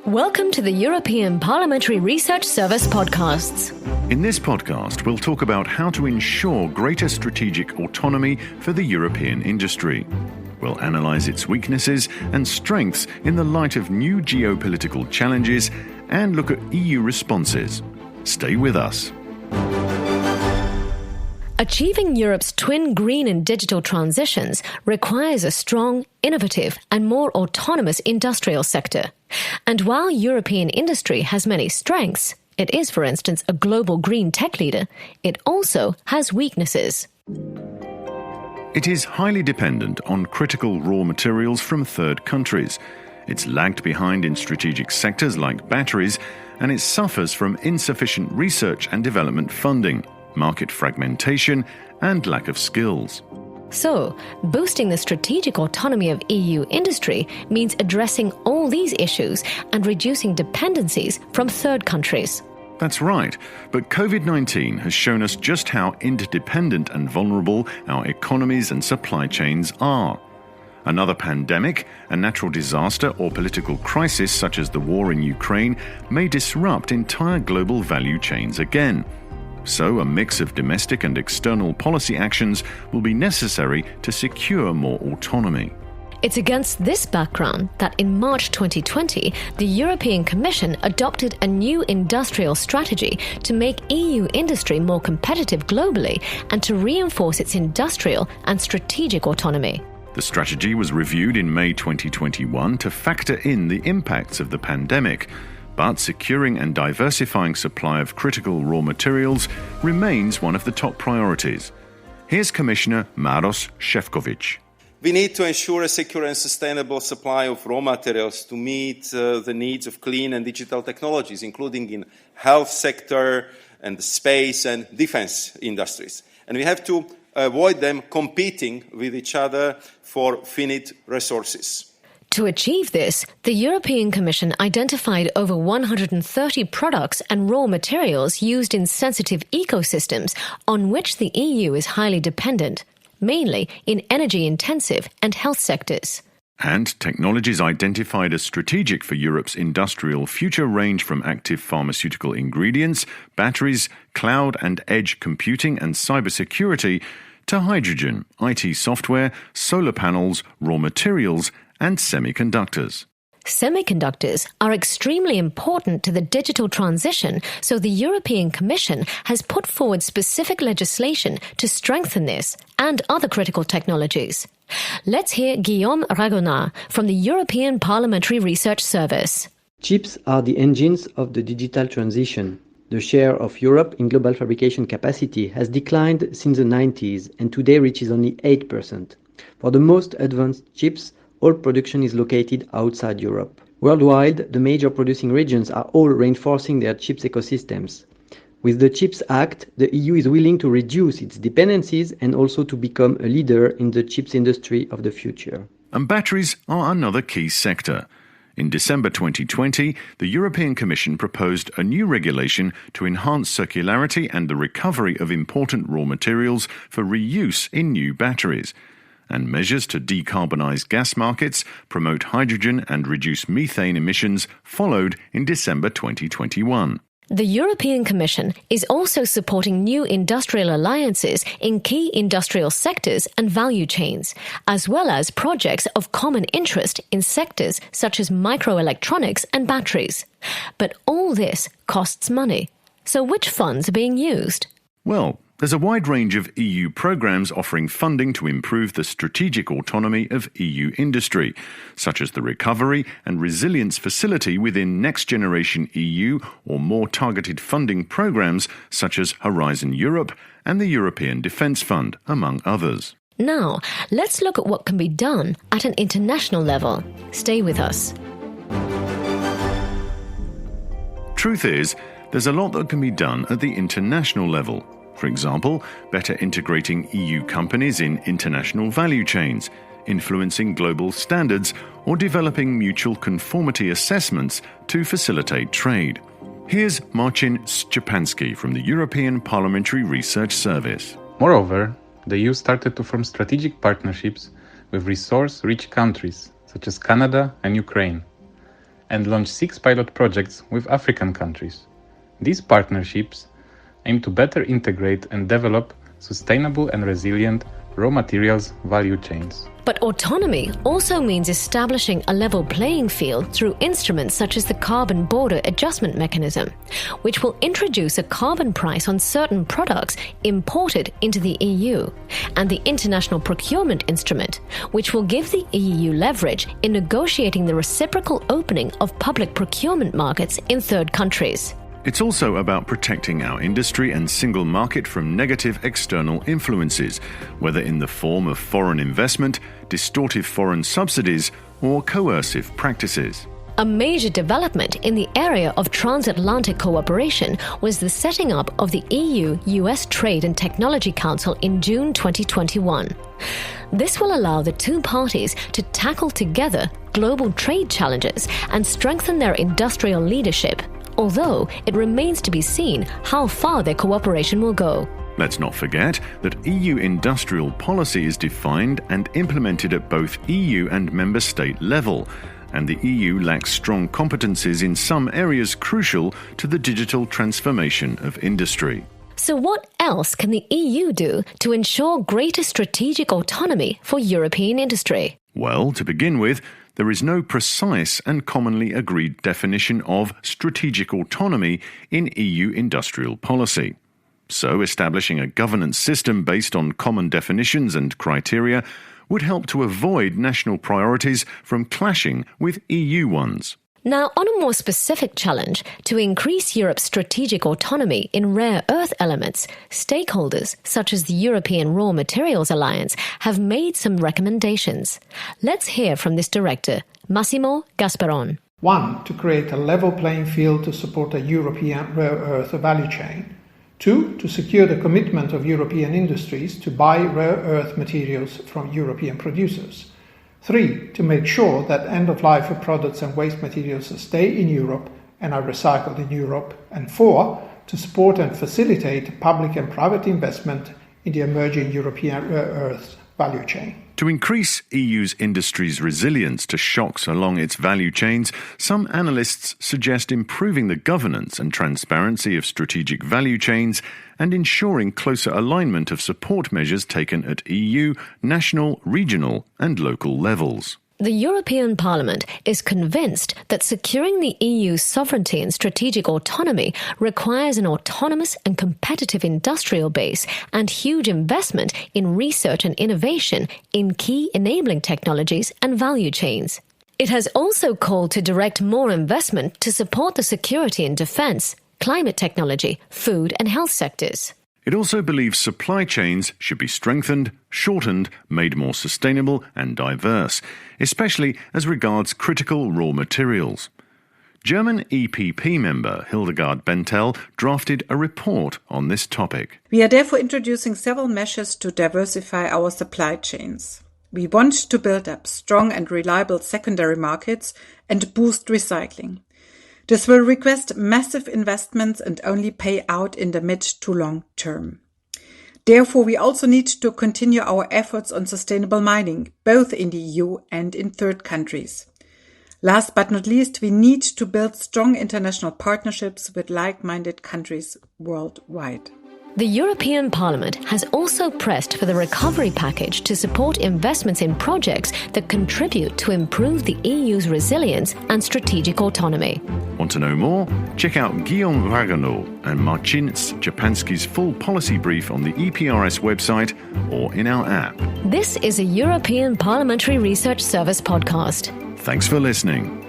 Welcome to the European Parliamentary Research Service podcasts. In this podcast, we'll talk about how to ensure greater strategic autonomy for the European industry. We'll analyse its weaknesses and strengths in the light of new geopolitical challenges and look at EU responses. Stay with us. Achieving Europe's twin green and digital transitions requires a strong, innovative and more autonomous industrial sector. And while European industry has many strengths, it is, for instance, a global green tech leader, it also has weaknesses. It is highly dependent on critical raw materials from third countries. It's lagged behind in strategic sectors like batteries, and it suffers from insufficient research and development funding, market fragmentation, and lack of skills. So, boosting the strategic autonomy of EU industry means addressing all these issues and reducing dependencies from third countries. That's right, but COVID-19 has shown us just how interdependent and vulnerable our economies and supply chains are. Another pandemic, a natural disaster or political crisis such as the war in Ukraine may disrupt entire global value chains again. So a mix of domestic and external policy actions will be necessary to secure more autonomy. It's against this background that in March 2020, the European Commission adopted a new industrial strategy to make EU industry more competitive globally and to reinforce its industrial and strategic autonomy. The strategy was reviewed in May 2021 to factor in the impacts of the pandemic. But securing and diversifying supply of critical raw materials remains one of the top priorities. Here's Commissioner Maroš Šefčovič. We need to ensure a secure and sustainable supply of raw materials to meet the needs of clean and digital technologies, including in health sector and space and defense industries. And we have to avoid them competing with each other for finite resources. To achieve this, the European Commission identified over 130 products and raw materials used in sensitive ecosystems on which the EU is highly dependent, mainly in energy-intensive and health sectors. And technologies identified as strategic for Europe's industrial future range from active pharmaceutical ingredients, batteries, cloud and edge computing and cybersecurity to hydrogen, IT software, solar panels, raw materials, and semiconductors. Semiconductors are extremely important to the digital transition, so the European Commission has put forward specific legislation to strengthen this and other critical technologies. Let's hear Guillaume Ragonard from the European Parliamentary Research Service. Chips are the engines of the digital transition. The share of Europe in global fabrication capacity has declined since the 90s and today reaches only 8%. For the most advanced chips, all production is located outside Europe. Worldwide, the major producing regions are all reinforcing their chips ecosystems. With the CHIPS Act, the EU is willing to reduce its dependencies and also to become a leader in the chips industry of the future. And batteries are another key sector. In December 2020, the European Commission proposed a new regulation to enhance circularity and the recovery of important raw materials for reuse in new batteries, and measures to decarbonize gas markets, promote hydrogen and reduce methane emissions followed in December 2021. The European Commission is also supporting new industrial alliances in key industrial sectors and value chains, as well as projects of common interest in sectors such as microelectronics and batteries. But all this costs money. So which funds are being used? Well, there's a wide range of EU programs offering funding to improve the strategic autonomy of EU industry, such as the Recovery and Resilience Facility within Next Generation EU or more targeted funding programs such as Horizon Europe and the European Defence Fund, among others. Now, let's look at what can be done at an international level. Stay with us. Truth is, there's a lot that can be done at the international level. For example, better integrating EU companies in international value chains, influencing global standards, or developing mutual conformity assessments to facilitate trade. Here's Marcin Szczepanski from the European Parliamentary Research Service. Moreover, the EU started to form strategic partnerships with resource-rich countries such as Canada and Ukraine. and launched 6 pilot projects with African countries. These partnerships aim to better integrate and develop sustainable and resilient raw materials value chains. But autonomy also means establishing a level playing field through instruments such as the Carbon Border Adjustment Mechanism, which will introduce a carbon price on certain products imported into the EU, and the International Procurement Instrument, which will give the EU leverage in negotiating the reciprocal opening of public procurement markets in third countries. It's also about protecting our industry and single market from negative external influences, whether in the form of foreign investment, distortive foreign subsidies, or coercive practices. A major development in the area of transatlantic cooperation was the setting up of the EU-US Trade and Technology Council in June 2021. This will allow the two parties to tackle together global trade challenges and strengthen their industrial leadership, although it remains to be seen how far their cooperation will go. Let's not forget that EU industrial policy is defined and implemented at both EU and member state level, and the EU lacks strong competencies in some areas crucial to the digital transformation of industry. So what else can the EU do to ensure greater strategic autonomy for European industry? Well, to begin with, there is no precise and commonly agreed definition of strategic autonomy in EU industrial policy. So establishing a governance system based on common definitions and criteria would help to avoid national priorities from clashing with EU ones. Now, on a more specific challenge to increase Europe's strategic autonomy in rare earth elements, stakeholders such as the European Raw Materials Alliance have made some recommendations. Let's hear from this director, Massimo Gasperon. 1. To create a level playing field to support a European rare earth value chain. 2. To secure the commitment of European industries to buy rare earth materials from European producers. 3. To make sure that end-of-life products and waste materials stay in Europe and are recycled in Europe. And 4. To support and facilitate public and private investment in the emerging European rare earths value chain. To increase EU's industry's resilience to shocks along its value chains, some analysts suggest improving the governance and transparency of strategic value chains and ensuring closer alignment of support measures taken at EU, national, regional and local levels. The European Parliament is convinced that securing the EU's sovereignty and strategic autonomy requires an autonomous and competitive industrial base and huge investment in research and innovation in key enabling technologies and value chains. It has also called to direct more investment to support the security and defence, climate technology, food and health sectors. It also believes supply chains should be strengthened, shortened, made more sustainable and diverse, especially as regards critical raw materials. German EPP member Hildegard Bentel drafted a report on this topic. We are therefore introducing several measures to diversify our supply chains. We want to build up strong and reliable secondary markets and boost recycling. This will request massive investments and only pay out in the mid to long term. Therefore, we also need to continue our efforts on sustainable mining, both in the EU and in third countries. Last but not least, we need to build strong international partnerships with like-minded countries worldwide. The European Parliament has also pressed for the recovery package to support investments in projects that contribute to improve the EU's resilience and strategic autonomy. Want to know more? Check out Guillaume Raguenaud and Marcin Szczepanski's full policy brief on the EPRS website or in our app. This is a European Parliamentary Research Service podcast. Thanks for listening.